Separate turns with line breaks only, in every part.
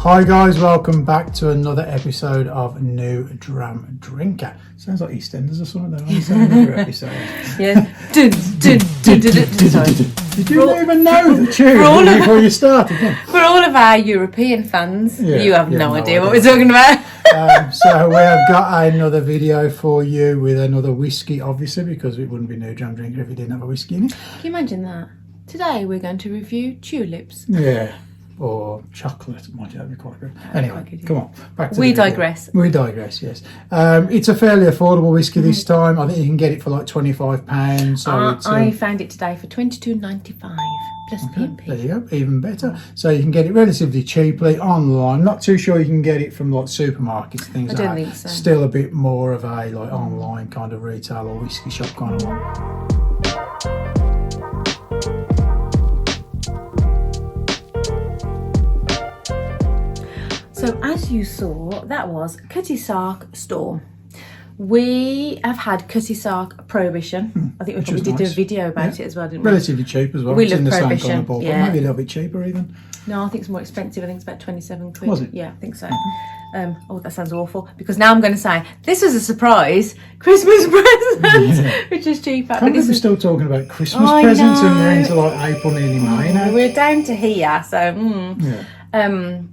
Hi guys, welcome back to another episode of New Dram Drinker. Sounds like EastEnders or something, don't it? Another episode.
Yeah.
Did you even know the tune before you started?
For all of our European fans, you have no idea what we're talking about.
So we have got another video for you with another whiskey, obviously, because it wouldn't be New Dram Drinker if it didn't have a whiskey in it.
Can you imagine that? Today we're going to review tulips.
Yeah. Or chocolate, might that be quite good. Anyway, come on, back to
We digress.
We digress, yes. It's a fairly affordable whiskey this time. I think you can get it for like £25. So
I found it today for $22.95 plus P&P.
There you go, even better. So you can get it relatively cheaply online. Not too sure you can get it from like supermarkets, things like that. I don't think so. Still a bit more of a like online kind of retail or whiskey shop kind of one.
So as you saw, that was Cutty Sark Storm. We have had Cutty Sark Prohibition. I think we probably did a video about it as well, didn't we?
Relatively cheap as well.
We
it's
love
in the
Prohibition.
same kind of ballpark. Maybe a little bit cheaper even.
No, I think it's more expensive. I think it's about 27 quid.
Was it?
Yeah, I think so. Oh, that sounds awful. Because now I'm going to say, this was a surprise Christmas present, which is cheaper.
Can't believe we're still talking about Christmas presents and we're into like April, nearly May now.
We're down to here, so...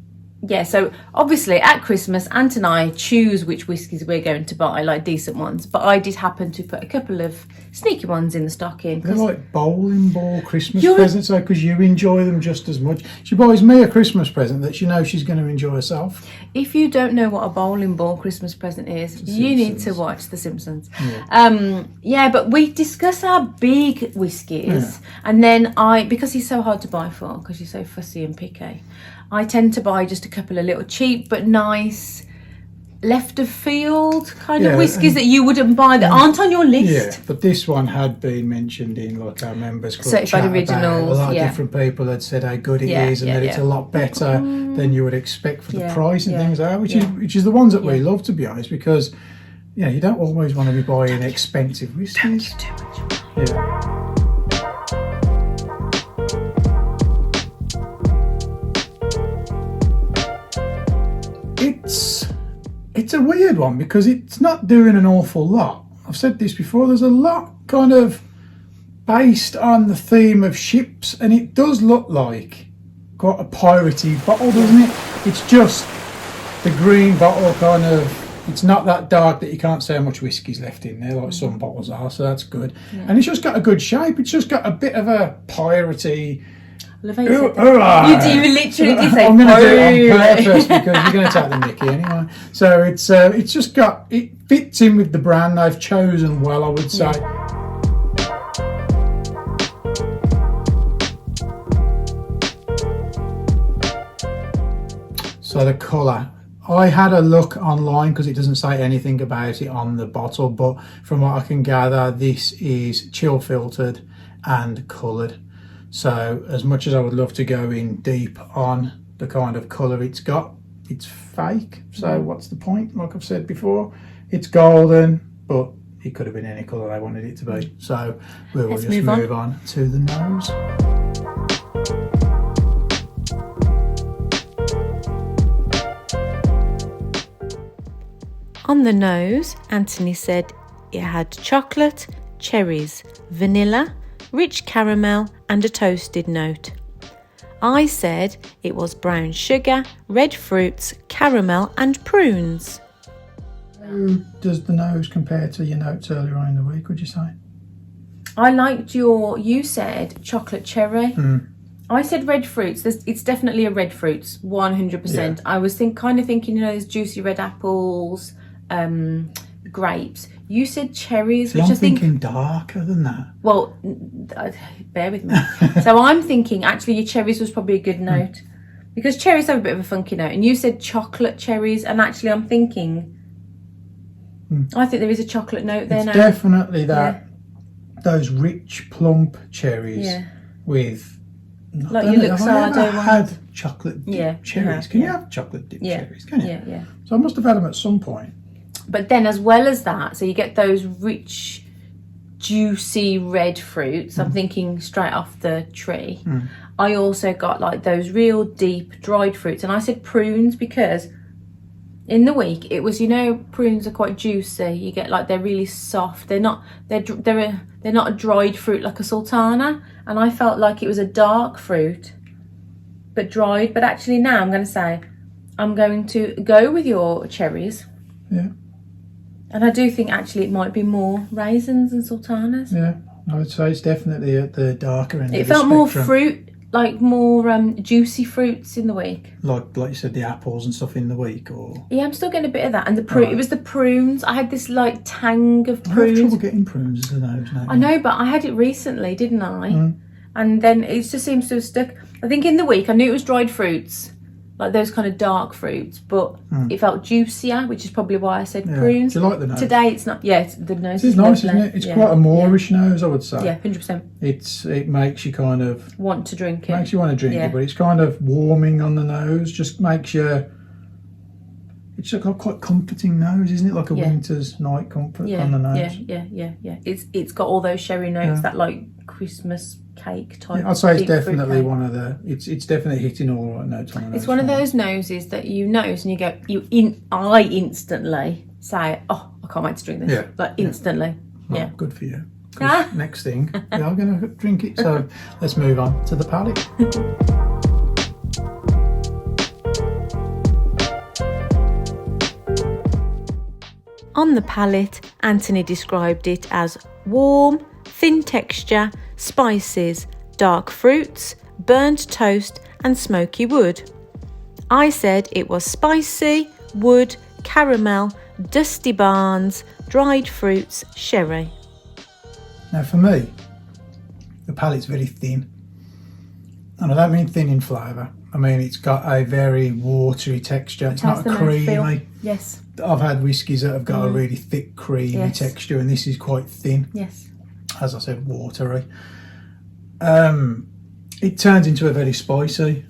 Yeah, so obviously at Christmas, Ant and I choose which whiskies we're going to buy, like decent ones. But I did happen to put a couple of sneaky ones in the stocking.
They're like bowling ball Christmas presents, though, because you enjoy them just as much. She buys me a Christmas present that she knows she's going to enjoy herself.
If you don't know what a bowling ball Christmas present is, you need to watch The Simpsons.
Yeah,
but we discuss our big whiskies. And then because he's so hard to buy for, because you're so fussy and picky, I tend to buy just a couple of little cheap but nice left of field kind of whiskies that you wouldn't buy that aren't on your list.
Yeah, but this one had been mentioned in like our members club
Certified Originals.
A lot of different people had said how good it is and that it's a lot better than you would expect for the price and things like that, which is the ones that we love, to be honest, because you don't always want to be buying expensive whiskies.
Don't give too much away.
Yeah. It's a weird one because it's not doing an awful lot. I've said this before, there's a lot kind of based on the theme of ships, and it does look like quite a piratey bottle, doesn't it? It's just the green bottle kind of, it's not that dark that you can't see how much whiskey's left in there like some bottles are, so that's good. And it's just got a good shape. It's just got a bit of a piratey...
You literally did say
I'm going to do it on purpose because you're going to take the mickey anyway. So it's just got, it fits in with the brand they've chosen well, I would say. So the colour, I had a look online because it doesn't say anything about it on the bottle, but from what I can gather, this is chill filtered and coloured. So as much as I would love to go in deep on the kind of colour it's got, it's fake. So what's the point? Like I've said before, it's golden, but it could have been any colour I wanted it to be. So we will just move on to the nose.
On the nose, Anthony said it had chocolate, cherries, vanilla, rich caramel and a toasted note. I said it was brown sugar, red fruits, caramel and prunes.
How does the nose compare to your notes earlier on in the week, would you say?
I liked you said chocolate cherry. I said red fruits. It's definitely a red fruits, 100%. I was kind of thinking, there's juicy red apples, grapes. You said cherries, which I think...
I'm thinking darker than that.
Well, bear with me. So I'm thinking, actually, your cherries was probably a good note. Because cherries have a bit of a funky note. And you said chocolate cherries. And actually, I'm thinking... I think there is a chocolate note there now.
It's definitely that. Those rich, plump cherries with...
Like your Luxardo ones.
Had chocolate dipped cherries. Can you have chocolate dipped cherries? Can you?
Yeah.
So I must have had them at some point.
But then as well as that, so you get those rich juicy red fruits. I'm thinking straight off the tree. I also got like those real deep dried fruits, and I said prunes because in the week it was, you know, prunes are quite juicy. You get like they're really soft. They're not a dried fruit like a sultana, and I felt like it was a dark fruit but dried. But actually now I'm going to say I'm going to go with your cherries.
Yeah.
And I do think actually it might be more raisins and sultanas.
Yeah, I would say it's definitely at the darker end.
It felt more fruit, like more juicy fruits in the week.
Like you said, the apples and stuff in the week, or
yeah, I'm still getting a bit of that. And the prune, it was the prunes. I had this like tang of prunes.
I have trouble getting prunes as those now.
I know, but I had it recently, didn't I? And then it just seems to have stuck. I think in the week I knew it was dried fruits, like those kind of dark fruits, but it felt juicier, which is probably why I said prunes.
Do you like the nose?
Today it's not. Yeah, the nose.
It's nice, isn't it? It's quite a moorish nose, I would say.
Yeah, 100%.
It makes you kind of
want to drink it.
Makes you want to drink it, but it's kind of warming on the nose. Just makes you. It's a quite comforting nose, isn't it? Like a winter's night comfort on the nose.
Yeah. It's got all those sherry notes, that like Christmas cake type.
I'd say it's definitely one of the. It's definitely hitting all right notes on the nose.
It's one of those noses that you nose and you go. I instantly say, "Oh, I can't wait to drink this." Yeah, like instantly.
Well, yeah, good for you. Next thing, we are going to drink it. So let's move on to the palate.
On the palate, Anthony described it as warm, thin texture, spices, dark fruits, burnt toast and smoky wood. I said it was spicy, wood, caramel, dusty barns, dried fruits, sherry.
Now for me, the palate's very thin. And I don't mean thin in flavour. I mean it's got a very watery texture. It's not creamy.
Yes.
I've had whiskies that have got a really thick, creamy texture, and this is quite thin.
Yes.
As I said, watery. It turns into a very spicy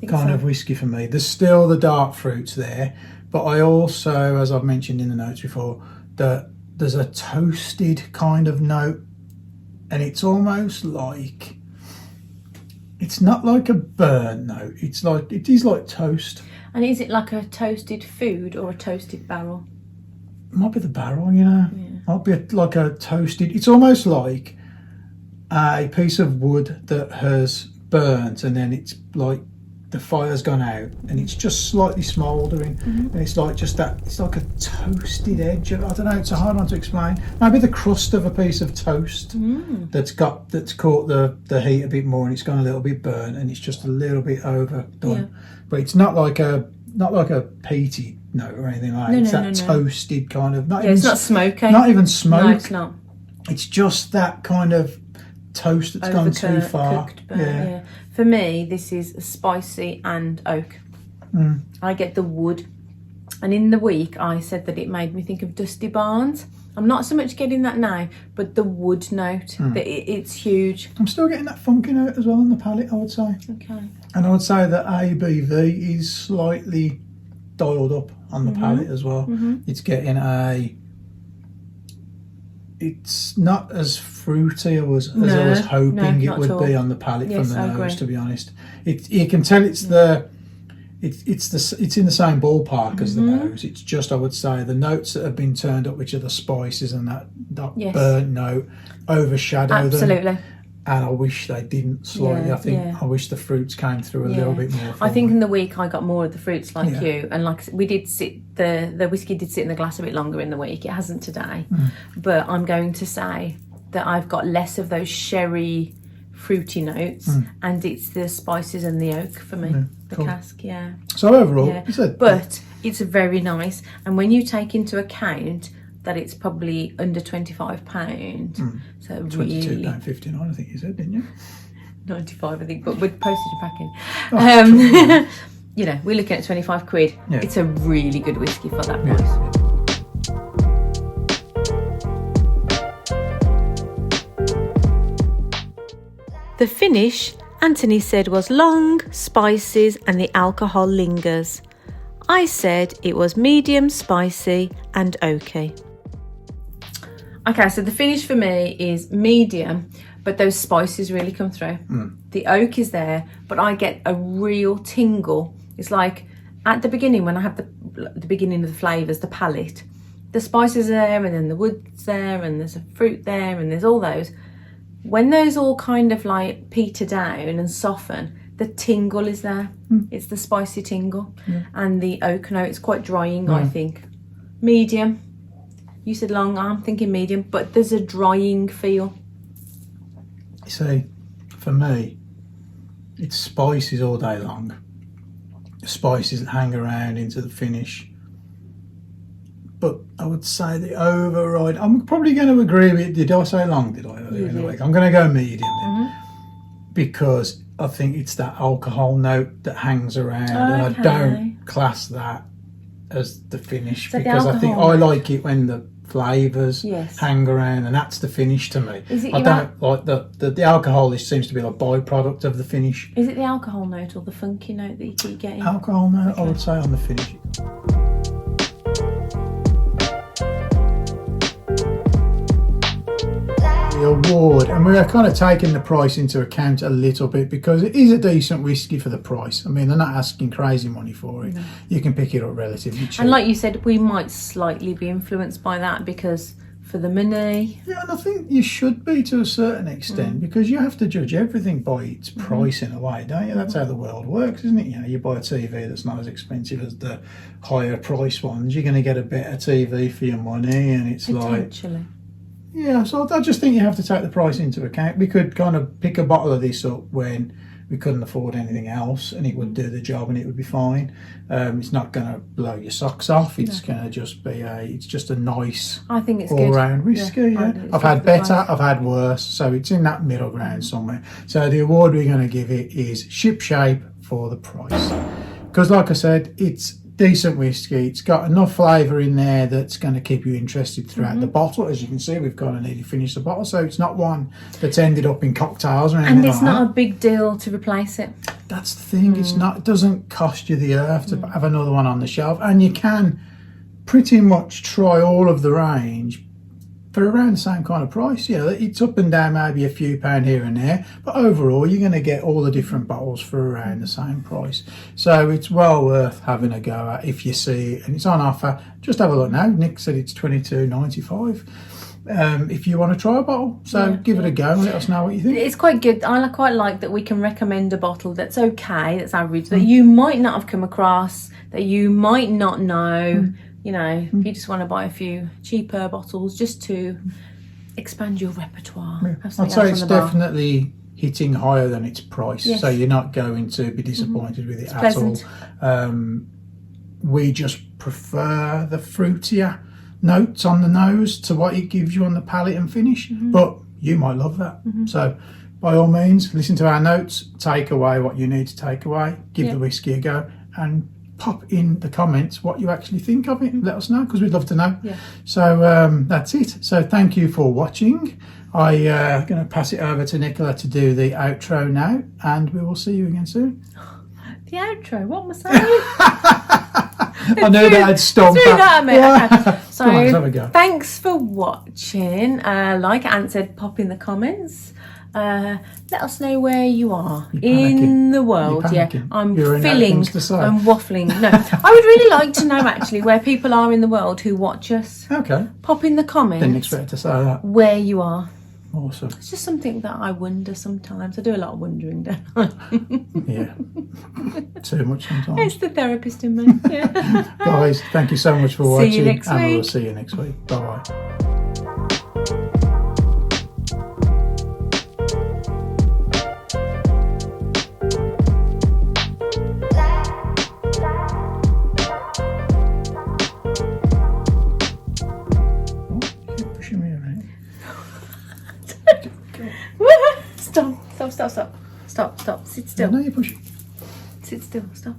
kind of whiskey for me. There's still the dark fruits there, but I also, as I've mentioned in the notes before, that there's a toasted kind of note, and it's almost like, it's not like a burnt note. It is like toast. And
is it like a toasted food or a toasted barrel?
It might be the barrel, you know. Yeah. Might be like a toasted. It's almost like a piece of wood that has burnt, and then it's like the fire's gone out, and it's just slightly smouldering, and it's like just that. It's like a toasted edge. I don't know. It's a hard one to explain. Maybe the crust of a piece of toast that's caught the heat a bit more, and it's gone a little bit burnt, and it's just a little bit overdone. Yeah. But it's not like a peaty note or anything like that. It's that toasted kind of.
It's not smoky.
Not even smoke.
No, it's not.
It's just that kind of toast that's gone too far.
Yeah. For me, this is spicy and oak. I get the wood, and in the week I said that it made me think of dusty barns. I'm not so much getting that now, but the wood note, it's huge.
I'm still getting that funky note as well on the palate, I would say.
Okay.
And I would say that ABV is slightly dialed up on the palate as well. It's getting it's not as fruity as I was hoping it would be on the palate from the nose, to be honest. You can tell it's in the same ballpark as the nose. It's just, I would say, the notes that have been turned up, which are the spices and that burnt note, overshadow them. And I wish they didn't slightly. I wish the fruits came through a little bit more.
I think in the week I got more of the fruits like you, and like we did sit, the whiskey did sit in the glass a bit longer in the week. It hasn't today, but I'm going to say that I've got less of those sherry, fruity notes, and it's the spices and the oak for me. The cask,
So overall,
but it's very nice, and when you take into account that it's probably under £25, so really
£22.59, I think you said, didn't you?
95, I think, but with postage and packing. You know, we're looking at 25 quid. Yeah. It's a really good whiskey for that price. The finish, Anthony said, was long, spices, and the alcohol lingers. I said it was medium, spicy, and oaky. Okay, so the finish for me is medium, but those spices really come through. The oak is there, but I get a real tingle. It's like at the beginning when I have the beginning of the flavours, the palate, the spices are there, and then the wood's there, and there's a fruit there, and there's all those. When those all kind of like peter down and soften, the tingle is there. It's the spicy tingle. And the oak note, it's quite drying, I think. Medium. You said long, I'm thinking medium, but there's a drying feel.
You see, for me, it's spices all day long. The spices that hang around into the finish. But I would say the override, I'm probably going to agree with, did I say long, did I? I'm going to go medium then. Because I think it's that alcohol note that hangs around, and I don't class that as the finish, because I think I like it when the flavours hang around, and that's the finish to me. I don't like the alcohol. This seems to be a byproduct of the finish.
Is it the alcohol note or the funky note that you keep getting?
Alcohol note, I would say, on the finish. The award, and we're kind of taking the price into account a little bit, because it is a decent whiskey for the price. I mean, they're not asking crazy money for it. You can pick it up relatively cheap.
And like you said, we might slightly be influenced by that, because for the money.
Yeah, and I think you should be to a certain extent, because you have to judge everything by its price in a way, don't you? That's how the world works, isn't it? You know, you buy a TV that's not as expensive as the higher price ones, you're going to get a better TV for your money, and it's
Potentially.
Yeah, so I just think you have to take the price into account. We could kind of pick a bottle of this up when we couldn't afford anything else, and it would do the job, and it would be fine. It's not going to blow your socks off. It's going to just be it's just a nice,
I think it's
all-round whiskey. I've had better, I've had worse, so it's in that middle ground somewhere. So the award we're going to give it is shipshape for the price, because like I said, it's decent whiskey. It's got enough flavour in there that's going to keep you interested throughout the bottle. As you can see, we've kind of nearly finished the bottle, so it's not one that's ended up in cocktails or anything.
And it's not a big deal to replace it.
That's the thing. It's not. It doesn't cost you the earth to have another one on the shelf, and you can pretty much try all of the range for around the same kind of price. Yeah, it's up and down maybe a few pound here and there, but overall you're going to get all the different bottles for around the same price. So it's well worth having a go at if you see it, and it's on offer. Just have a look now. Nick said it's $22.95 if you want to try a bottle. So give it a go and let us know what you think.
It's quite good. I quite like that we can recommend a bottle that's okay, that's average, that you might not have come across, that you might not know. You know, if you just want to buy a few cheaper bottles just to expand your repertoire.
I'd say it's definitely hitting higher than its price, so you're not going to be disappointed with it at all. We just prefer the fruitier notes on the nose to what it gives you on the palate and finish, but you might love that. So by all means, listen to our notes, take away what you need to take away, give the whiskey a go, and pop in the comments what you actually think of it. Let us know, because we'd love to know. So that's it. So thank you for watching. I'm going to pass it over to Nicola to do the outro now, and we will see you again soon.
The outro? What was I saying?
I know that I'd stomp
that. Okay. So
Come on, let's have a go.
Thanks for watching. Like Ant said, pop in the comments. Let us know where you are in the world. I'm filling, I'm waffling. No, I would really like to know actually where people are in the world who watch us.
Okay.
Pop in the comments.
Didn't expect to say that.
Where you are.
Awesome.
It's just something that I wonder sometimes. I do a lot of wondering, don't I?
Yeah. Too much sometimes.
It's the therapist in me. Yeah.
Guys, thank you so much for watching.
See you next week.
And we'll see you next week. Bye bye.
Stop. Sit still.
No, you're pushing.
Sit still. Stop.